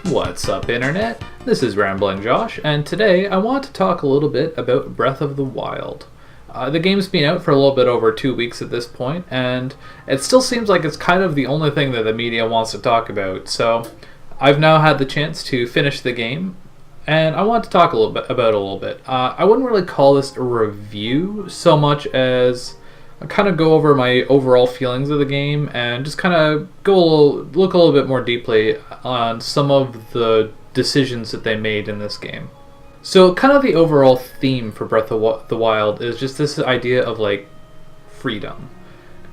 What's up, Internet? This is Rambling Josh, and today I want to talk a little bit about Breath of the Wild. The game's been out for a little bit over 2 weeks at this point, and it still seems like it's kind of the only thing that the media wants to talk about, so I've now had the chance to finish the game, and I want to talk a little bit about it a little bit. I wouldn't really call this a review so much as I kind of go over my overall feelings of the game and just kind of look a little bit more deeply on some of the decisions that they made in this game. So kind of the overall theme for Breath of the Wild is just this idea of like freedom.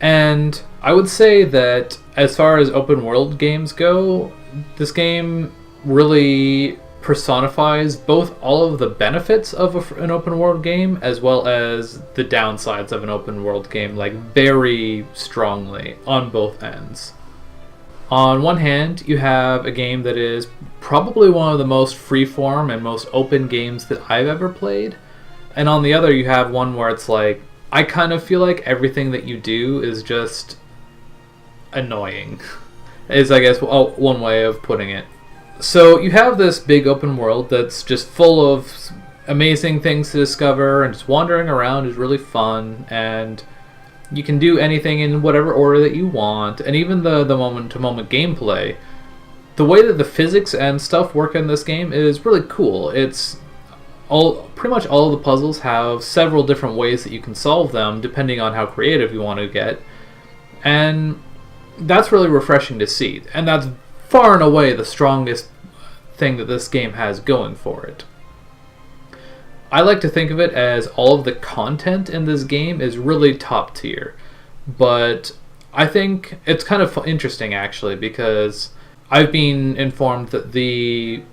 And I would say that as far as open world games go, this game really personifies both all of the benefits of an open world game as well as the downsides of an open world game, like very strongly on both ends. On one hand, you have a game that is probably one of the most freeform and most open games that I've ever played, and on the other you have one where it's like, I kind of feel like everything that you do is just annoying, is I guess one way of putting it. So you have this big open world that's just full of amazing things to discover, and just wandering around is really fun, and you can do anything in whatever order that you want, and even the moment-to-moment gameplay, the way that the physics and stuff work in this game is really cool. It's pretty much all of the puzzles have several different ways that you can solve them depending on how creative you want to get, and that's really refreshing to see, and that's far and away the strongest thing that this game has going for it. I like to think of it as all of the content in this game is really top tier, but I think it's kind of interesting actually, because I've been informed that the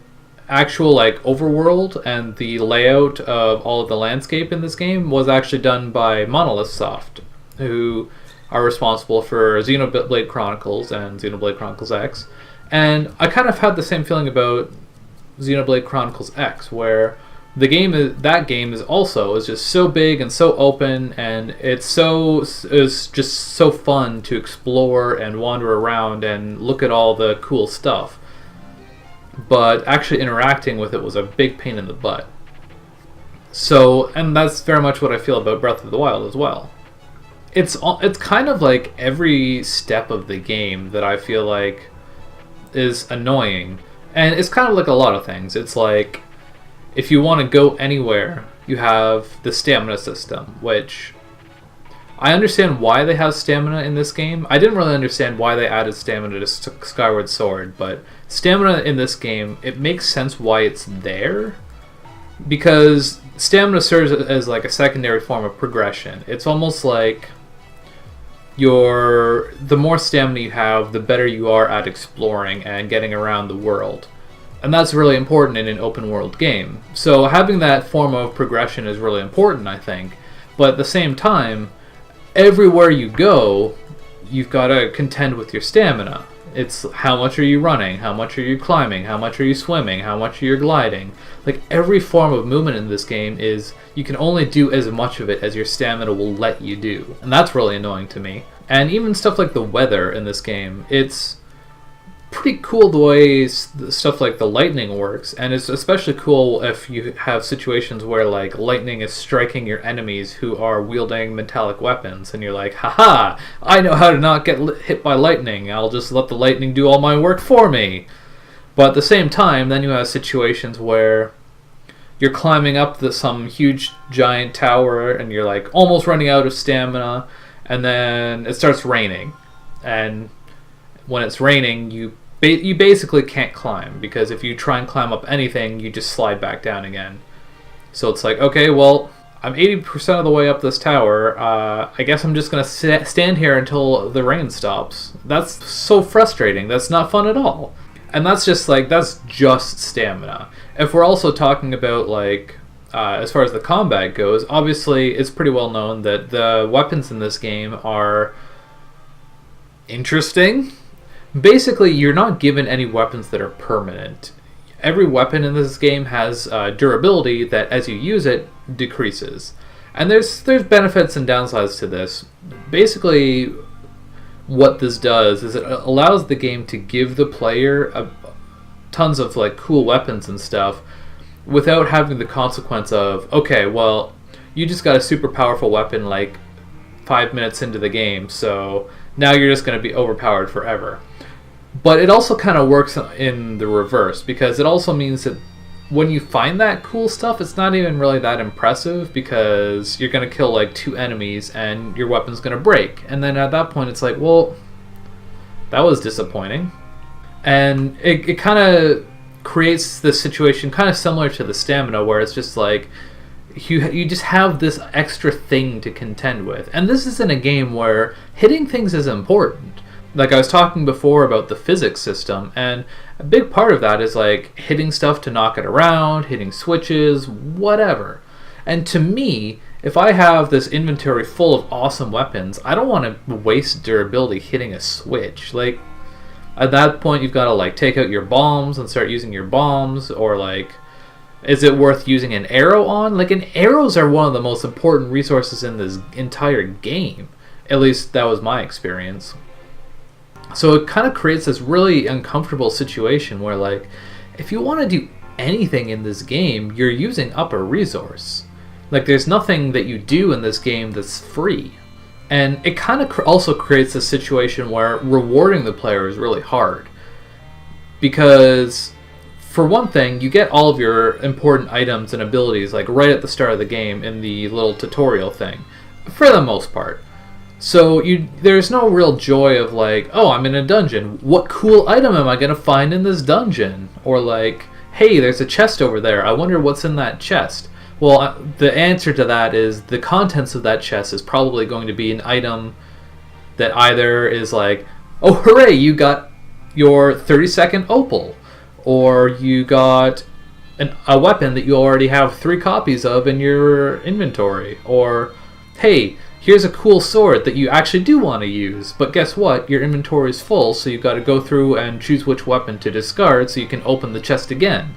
actual like overworld and the layout of all of the landscape in this game was actually done by Monolith Soft, who are responsible for Xenoblade Chronicles and Xenoblade Chronicles X. And I kind of had the same feeling about Xenoblade Chronicles X, where that game is just so big and so open, and it's just so fun to explore and wander around and look at all the cool stuff. But actually interacting with it was a big pain in the butt. So, and that's very much what I feel about Breath of the Wild as well. It's kind of like every step of the game that I feel like is annoying, and it's kind of like a lot of things. It's like, if you want to go anywhere, you have the stamina system, which I understand why they have stamina in this game. I didn't really understand why they added stamina to Skyward Sword, but stamina in this game, it makes sense why it's there, because stamina serves as like a secondary form of progression. It's almost like the more stamina you have, the better you are at exploring and getting around the world. And that's really important in an open world game. So having that form of progression is really important, I think. But at the same time, everywhere you go, you've got to contend with your stamina. It's how much are you running, how much are you climbing, how much are you swimming, how much are you gliding. Like every form of movement in this game is, you can only do as much of it as your stamina will let you do. And that's really annoying to me. And even stuff like the weather in this game, it's pretty cool the way stuff like the lightning works, and it's especially cool if you have situations where like lightning is striking your enemies who are wielding metallic weapons, and you're like, haha, I know how to not get hit by lightning, I'll just let the lightning do all my work for me. But at the same time, then you have situations where you're climbing up some huge giant tower and you're like almost running out of stamina, and then it starts raining, and when it's raining, you basically can't climb, because if you try and climb up anything, you just slide back down again. So it's like, okay, well, I'm 80% of the way up this tower. I guess I'm just going to stand here until the rain stops. That's so frustrating. That's not fun at all. And that's just stamina. If we're also talking about like, as far as the combat goes, obviously it's pretty well known that the weapons in this game are interesting. Basically, you're not given any weapons that are permanent. Every weapon in this game has durability that, as you use it, decreases. And there's benefits and downsides to this. Basically, what this does is it allows the game to give the player tons of like cool weapons and stuff without having the consequence of, okay, well, you just got a super powerful weapon like 5 minutes into the game, so now you're just going to be overpowered forever. But it also kind of works in the reverse, because it also means that when you find that cool stuff, it's not even really that impressive, because you're going to kill like 2 enemies and your weapon's going to break. And then at that point it's like, well, that was disappointing. And it kind of creates this situation kind of similar to the stamina, where it's just like you just have this extra thing to contend with. And this is in a game where hitting things is important. Like I was talking before about the physics system, and a big part of that is like hitting stuff to knock it around, hitting switches, whatever. And to me, if I have this inventory full of awesome weapons, I don't want to waste durability hitting a switch. Like, at that point, you've got to like take out your bombs and start using your bombs, or like, is it worth using an arrow on? Like, arrows are one of the most important resources in this entire game. At least that was my experience. So it kind of creates this really uncomfortable situation where, like, if you want to do anything in this game, you're using up a resource. Like, there's nothing that you do in this game that's free. And it kind of also creates a situation where rewarding the player is really hard. Because, for one thing, you get all of your important items and abilities, like, right at the start of the game in the little tutorial thing. For the most part. So there's no real joy of like, oh, I'm in a dungeon. What cool item am I going to find in this dungeon? Or like, hey, there's a chest over there. I wonder what's in that chest. Well, the answer to that is the contents of that chest is probably going to be an item that either is like, oh, hooray, you got your 30-second opal. Or you got a weapon that you already have 3 copies of in your inventory. Or, hey, here's a cool sword that you actually do want to use, but guess what? Your inventory is full, so you've got to go through and choose which weapon to discard so you can open the chest again.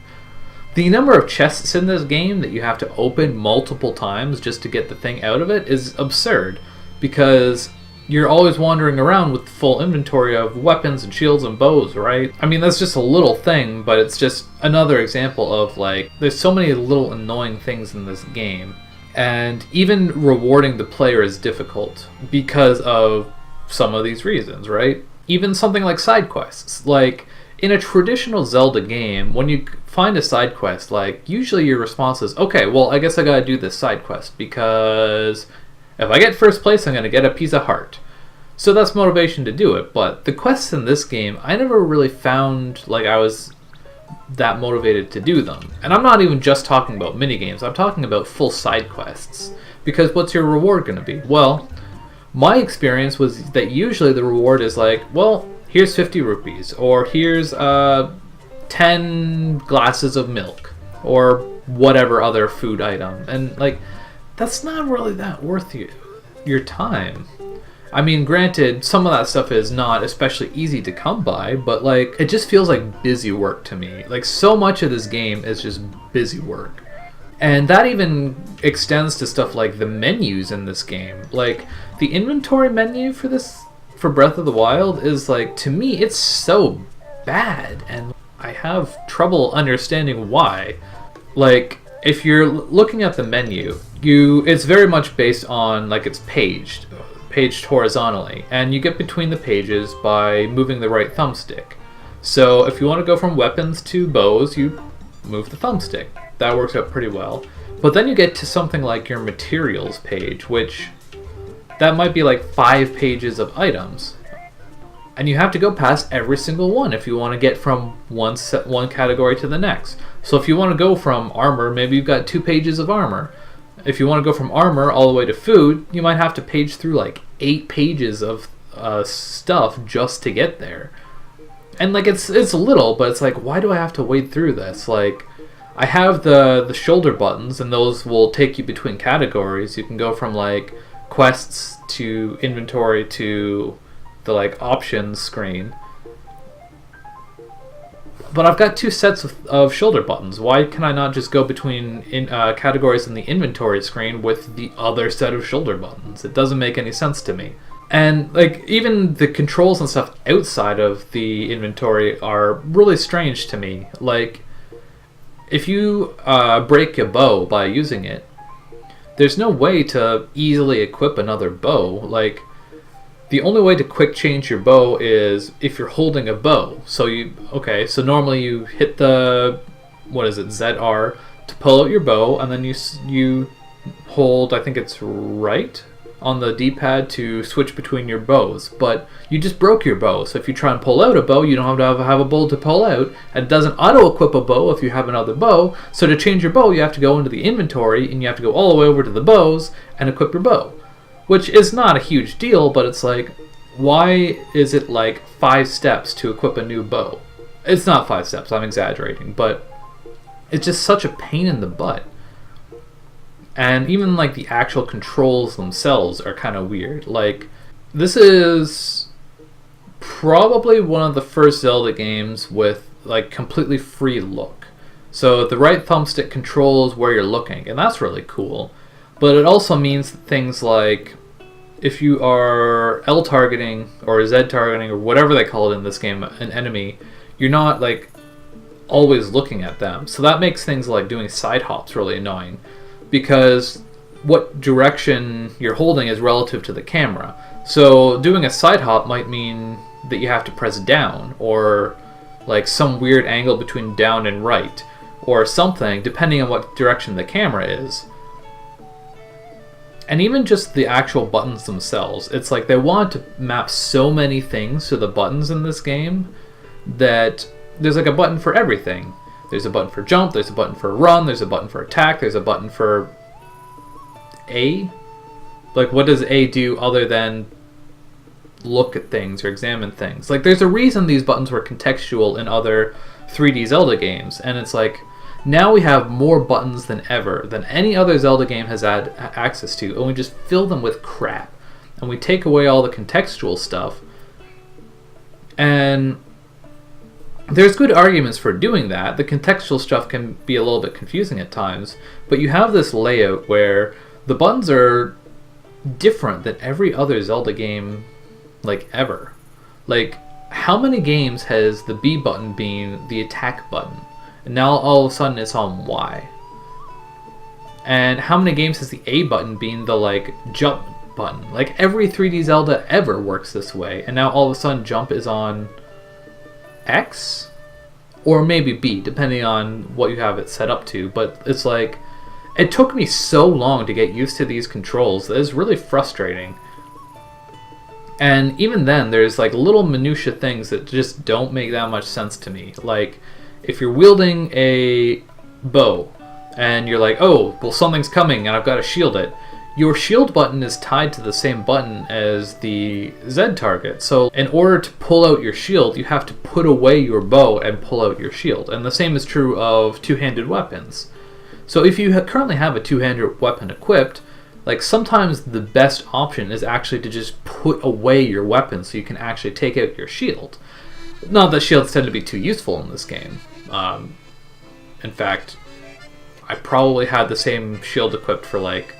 The number of chests in this game that you have to open multiple times just to get the thing out of it is absurd, because you're always wandering around with full inventory of weapons and shields and bows, right? I mean, that's just a little thing, but it's just another example of, like, there's so many little annoying things in this game. And even rewarding the player is difficult because of some of these reasons, right? Even something like side quests. Like, in a traditional Zelda game, when you find a side quest, like, usually your response is, okay, well, I guess I gotta do this side quest, because if I get first place, I'm gonna get a piece of heart. So that's motivation to do it. But the quests in this game, I never really found like I was that motivated to do them. And I'm not even just talking about minigames, I'm talking about full side quests. Because what's your reward going to be? Well, my experience was that usually the reward is like, well, here's 50 rupees, or here's 10 glasses of milk, or whatever other food item. And like, that's not really that worth your time. I mean, granted, some of that stuff is not especially easy to come by, but like, it just feels like busy work to me. Like, so much of this game is just busy work. And that even extends to stuff like the menus in this game. Like, the inventory menu for Breath of the Wild is like, to me, it's so bad, and I have trouble understanding why. Like, if you're looking at the menu, it's very much based on, like, it's paged horizontally, and you get between the pages by moving the right thumbstick. So if you want to go from weapons to bows, you move the thumbstick. That works out pretty well. But then you get to something like your materials page, which that might be like 5 pages of items. And you have to go past every single one if you want to get from one category to the next. So if you want to go from armor, maybe you've got 2 pages of armor. If you want to go from armor all the way to food, you might have to page through like 8 pages of stuff just to get there. And like, it's little, but it's like, why do I have to wade through this? Like, I have the shoulder buttons, and those will take you between categories. You can go from like quests to inventory to the like options screen. But I've got 2 sets of shoulder buttons. Why can I not just go between categories in the inventory screen with the other set of shoulder buttons? It doesn't make any sense to me. And like even the controls and stuff outside of the inventory are really strange to me. Like if you break a bow by using it, there's no way to easily equip another bow. Like the only way to quick change your bow is if you're holding a bow. So so normally you hit the ZR to pull out your bow, and then you hold, I think it's right on the D-pad to switch between your bows. But you just broke your bow, so if you try and pull out a bow, you don't have a bow to pull out, and it doesn't auto-equip a bow if you have another bow. So to change your bow, you have to go into the inventory, and you have to go all the way over to the bows and equip your bow. Which is not a huge deal, but it's like, why is it like 5 steps to equip a new bow? It's not 5 steps, I'm exaggerating, but it's just such a pain in the butt. And even like the actual controls themselves are kind of weird. Like, this is probably one of the first Zelda games with like completely free look. So the right thumbstick controls where you're looking, and that's really cool. But it also means things like if you are L targeting or Z targeting or whatever they call it in this game, an enemy, you're not like always looking at them. So that makes things like doing side hops really annoying, because what direction you're holding is relative to the camera. So doing a side hop might mean that you have to press down, or like some weird angle between down and right, or something, depending on what direction the camera is. And even just the actual buttons themselves, it's like they want to map so many things to the buttons in this game that there's like a button for everything. There's a button for jump, there's a button for run, there's a button for attack, there's a button for A. Like, what does A do other than look at things or examine things? Like, there's a reason these buttons were contextual in other 3D Zelda games, and it's like, now we have more buttons than ever, than any other Zelda game has had access to, and we just fill them with crap. And we take away all the contextual stuff. And there's good arguments for doing that. The contextual stuff can be a little bit confusing at times, but you have this layout where the buttons are different than every other Zelda game, like, ever. Like, how many games has the B button been the attack button? And now all of a sudden it's on Y. And how many games has the A button been the like jump button? Like every 3D Zelda ever works this way, and now all of a sudden jump is on X? Or maybe B, depending on what you have it set up to. But it's like, it took me so long to get used to these controls that it's really frustrating. And even then, there's like little minutia things that just don't make that much sense to me. Like, if you're wielding a bow and you're like, oh, well, something's coming and I've got to shield it, your shield button is tied to the same button as the Z target. So in order to pull out your shield, you have to put away your bow and pull out your shield. And the same is true of two-handed weapons. So if you currently have a two-handed weapon equipped, like sometimes the best option is actually to just put away your weapon so you can actually take out your shield. Not that shields tend to be too useful in this game. In fact, I probably had the same shield equipped for like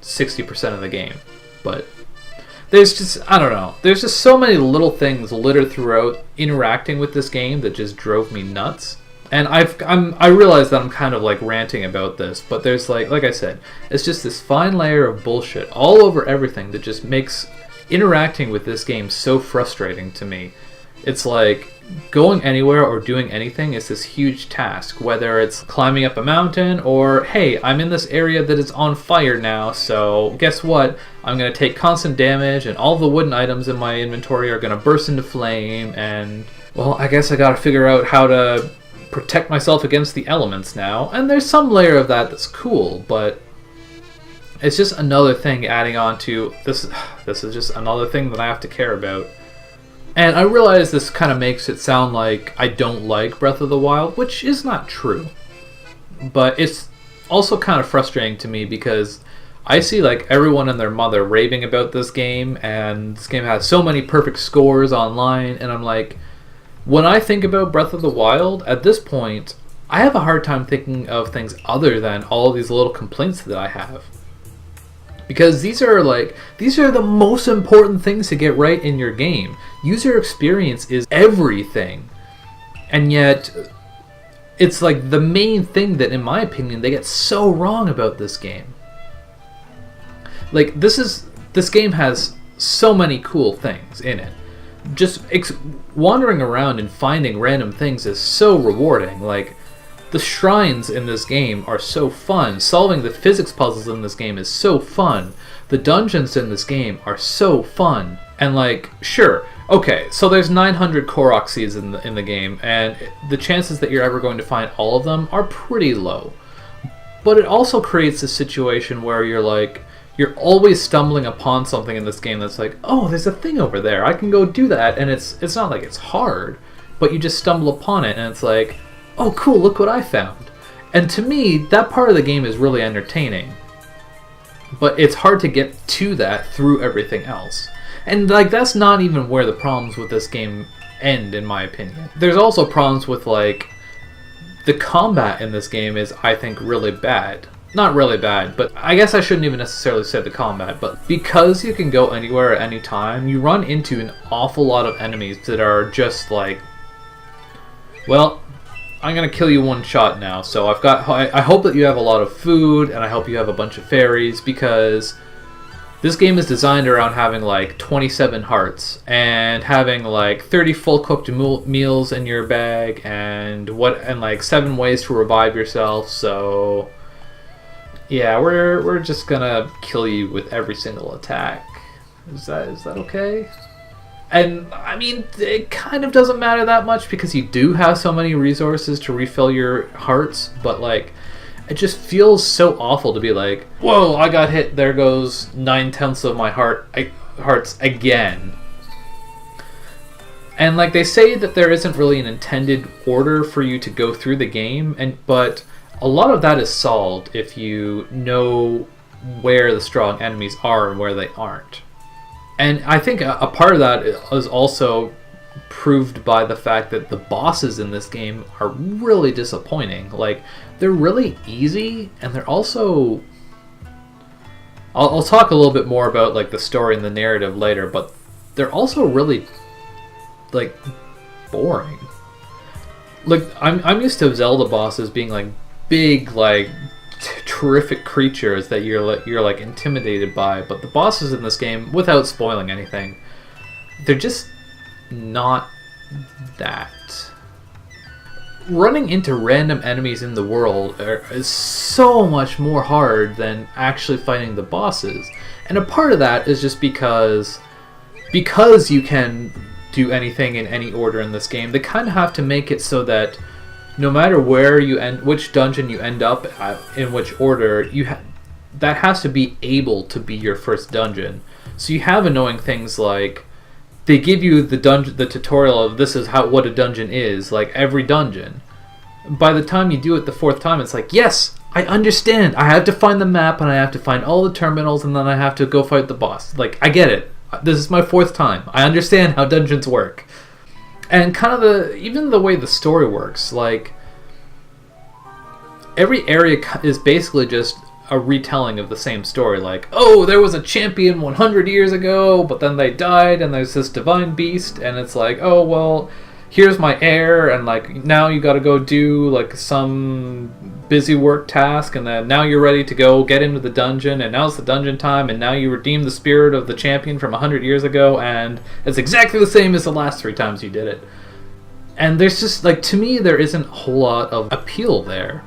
60% of the game. But there's just, I don't know, there's just so many little things littered throughout interacting with this game that just drove me nuts. And I realize that I'm kind of like ranting about this, but there's like I said, it's just this fine layer of bullshit all over everything that just makes interacting with this game so frustrating to me. It's like going anywhere or doing anything is this huge task, whether it's climbing up a mountain or, hey, I'm in this area that is on fire now, so guess what? I'm going to take constant damage and all the wooden items in my inventory are going to burst into flame, and, well, I guess I got to figure out how to protect myself against the elements now. And there's some layer of that that's cool, but it's just another thing adding on to this. This is just another thing that I have to care about. And I realize this kind of makes it sound like I don't like Breath of the Wild, which is not true. But it's also kind of frustrating to me because I see like everyone and their mother raving about this game, and this game has so many perfect scores online, and I'm like, when I think about Breath of the Wild, at this point, I have a hard time thinking of things other than all of these little complaints that I have. Because these are the most important things to get right in your game. User experience is everything. And yet it's like the main thing that, in my opinion, they get so wrong about this game. Like, this game has so many cool things in it. Just wandering around and finding random things is so rewarding. Like, the shrines in this game are so fun. Solving the physics puzzles in this game is so fun. The dungeons in this game are so fun. And like, sure, okay, so there's 900 Korok seeds in the game, and the chances that you're ever going to find all of them are pretty low. But it also creates a situation where you're always stumbling upon something in this game that's like, oh, there's a thing over there, I can go do that, and it's not like it's hard, but you just stumble upon it, and it's like, oh cool, look what I found. And to me, that part of the game is really entertaining. But it's hard to get to that through everything else. And like, that's not even where the problems with this game end, in my opinion. There's also problems with, like, the combat in this game is, I think, really bad. Not really bad, but I guess I shouldn't even necessarily say the combat, but because you can go anywhere at any time, you run into an awful lot of enemies that are just like, well, I'm gonna kill you one shot now, so I hope that you have a lot of food, and I hope you have a bunch of fairies, because this game is designed around having like 27 hearts, and having like 30 full cooked meals in your bag, and like 7 ways to revive yourself, so yeah, we're just gonna kill you with every single attack. Is that okay? And, I mean, it kind of doesn't matter that much because you do have so many resources to refill your hearts, but, like, it just feels so awful to be like, whoa, I got hit, there goes 9/10 of my hearts again. And, like, they say that there isn't really an intended order for you to go through the game, but a lot of that is solved if you know where the strong enemies are and where they aren't. And I think a part of that is also proved by the fact that the bosses in this game are really disappointing. Like, they're really easy, and they're also... I'll talk a little bit more about like the story and the narrative later, but they're also really, like, boring. Like, I'm used to Zelda bosses being like big, like, terrific creatures that you're like intimidated by, but the bosses in this game, without spoiling anything, they're just not that. Running into random enemies in the world is so much more hard than actually fighting the bosses, and a part of that is just because you can do anything in any order in this game. They kind of have to make it so that no matter where you end, which dungeon you end up at, in which order, that has to be able to be your first dungeon. So you have annoying things like, they give you the tutorial of this is what a dungeon is, like every dungeon. By the time you do it the 4th time, it's like, yes, I understand. I have to find the map, and I have to find all the terminals, and then I have to go fight the boss. Like, I get it. This is my 4th time. I understand how dungeons work. And kind of even the way the story works, like, every area is basically just a retelling of the same story. Like, oh, there was a champion 100 years ago, but then they died, and there's this divine beast, and it's like, oh, well, here's my heir, and like, now you gotta go do like some busy work task, and then now you're ready to go get into the dungeon, and now it's the dungeon time, and now you redeem the spirit of the champion from 100 years ago, and it's exactly the same as the last 3 times you did it. And there's just, like, to me, there isn't a whole lot of appeal there.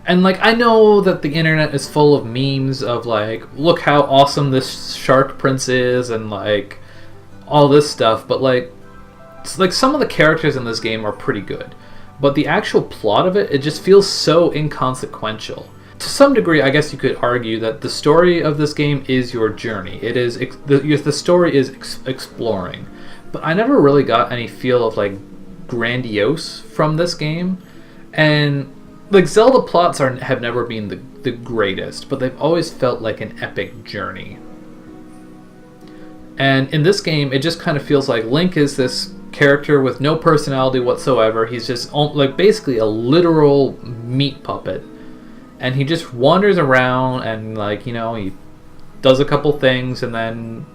And, like, I know that the internet is full of memes of, like, look how awesome this shark prince is, and, like, all this stuff, but, like, some of the characters in this game are pretty good. But the actual plot of it just feels so inconsequential. To some degree, I guess you could argue that the story of this game is your journey. It is, the story is exploring. But I never really got any feel of, like, grandiose from this game. And, like, Zelda plots have never been the greatest, but they've always felt like an epic journey. And in this game, it just kind of feels like Link is this character with no personality whatsoever. He's just, like, basically a literal meat puppet. and he just wanders around and like, you know, he does a couple things, and then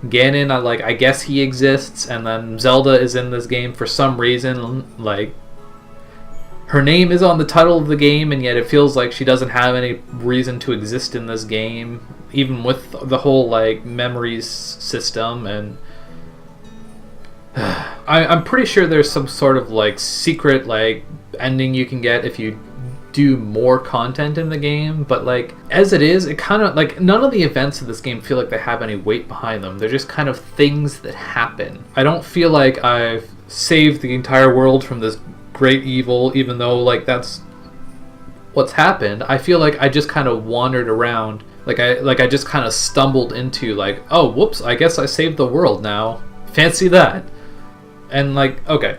Ganon, I guess he exists, and then Zelda is in this game for some reason. Like, her name is on the title of the game, and yet it feels like she doesn't have any reason to exist in this game, even with the whole like memories system. And I'm pretty sure there's some sort of like secret like ending you can get if you do more content in the game, but like as it is, it kind of like none of the events of this game feel like they have any weight behind them. They're just kind of things that happen. I don't feel like I've saved the entire world from this great evil, even though like that's what's happened. I feel like I just kind of wandered around, like I just kind of stumbled into like, oh whoops, I guess I saved the world now, fancy that. And like, okay,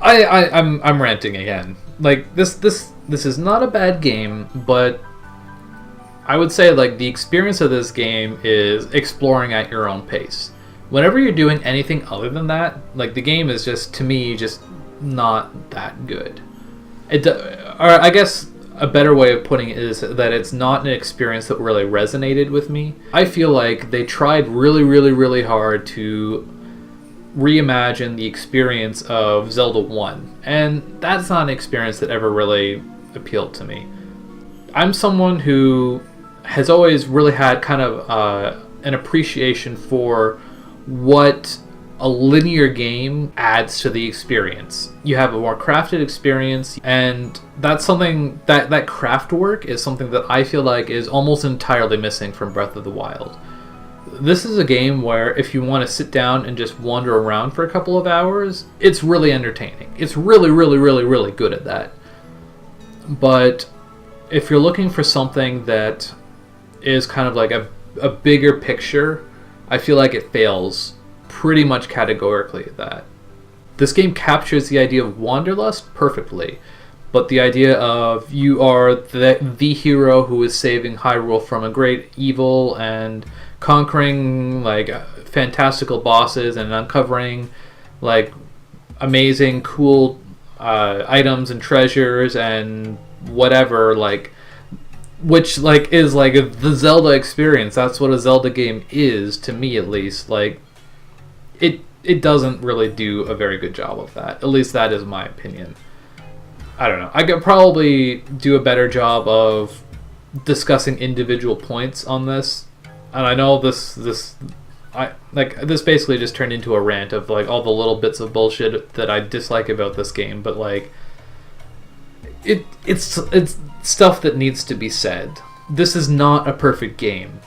I'm ranting again. Like this is not a bad game, but I would say like the experience of this game is exploring at your own pace. Whenever you're doing anything other than that, like the game is just, to me, just not that good. Or I guess a better way of putting it is that it's not an experience that really resonated with me. I feel like they tried really hard to reimagine the experience of Zelda 1, and that's not an experience that ever really appealed to me. I'm someone who has always really had kind of an appreciation for what a linear game adds to the experience. You have a more crafted experience, and that's something that craft work is something that I feel like is almost entirely missing from Breath of the Wild. This is a game where if you want to sit down and just wander around for a couple of hours, it's really entertaining. It's really good at that. But if you're looking for something that is kind of like a bigger picture, I feel like it fails pretty much categorically at that. This game captures the idea of wanderlust perfectly, but the idea of you are the hero who is saving Hyrule from a great evil and conquering like fantastical bosses and uncovering like amazing cool items and treasures and whatever, like, which like is like the Zelda experience. That's what a Zelda game is, to me at least. Like it doesn't really do a very good job of that. At least that is my opinion. I don't know. I could probably do a better job of discussing individual points on this. And I know this basically just turned into a rant of like all the little bits of bullshit that I dislike about this game, but like it's stuff that needs to be said. This is not a perfect game.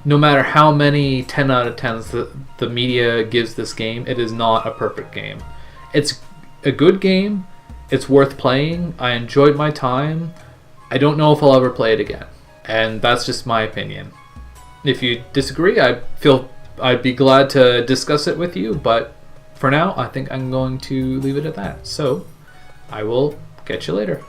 No matter how many 10 out of 10s the media gives this game, it is not a perfect game. It's a good game. It's worth playing. I enjoyed my time. I don't know if I'll ever play it again. And that's just my opinion. If you disagree, I'd be glad to discuss it with you, but for now, I think I'm going to leave it at that. So, I will catch you later.